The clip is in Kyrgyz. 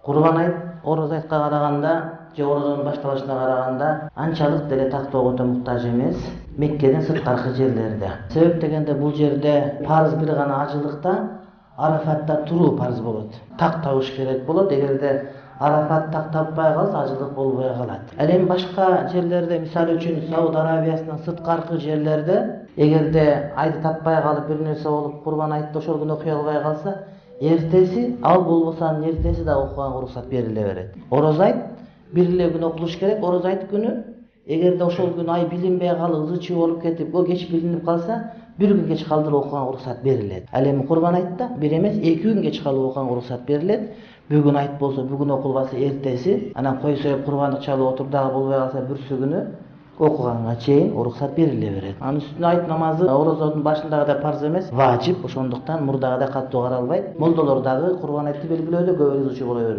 Курбан айт ороз айтка караганда же орозонун башталышына караганда анчалык деле тактоого муктаж эмес Меккеден сырткаркы жерлерде. Себеп дегенде бул жерде парыз бир гана ажылыкта Арафатта туруу парыз болот. Так табыш керек болот. Эгерде Арафат так таппай калса ажылык болбой калат. Ал эми башка жерлерде, мисалы үчүн Сауд Арабиясынын сырткаркы жерлерде эгерде айды таппай калып бир нерсе болуп Курбан айтты ошол күнү окуй албай калса, эртеси ал болбосо анын эртеси да окуганга уруксат бериле берет. Ороз айт бир эле күн окулуш керек. Ороз айт күнү эгерде ошол күнү ай билинбей калып, ызы-чуу болуп кетип, о кеч билинип калса, бир күн кеч калдырып окуганга уруксат берилет. Ал эми Курбан айтта бир эмес, 2 күн кеч калып окуганга уруксат берилет. Бүгүн айт болсо, бүгүн окулбаса эртеси, анан кой союп курбандык чалып отуруп дагы болбой калса бүрсү күнү окуганга чейин уруксат бериле берет. Анын үстүнө айт намазы орозонун башындагыдай парз эмес, важип. Ошондуктан мурдагыдай катуу каралбайт. Молдолор дагы Курбан айтты белгилөөдө көп ызы-чуу боло берет.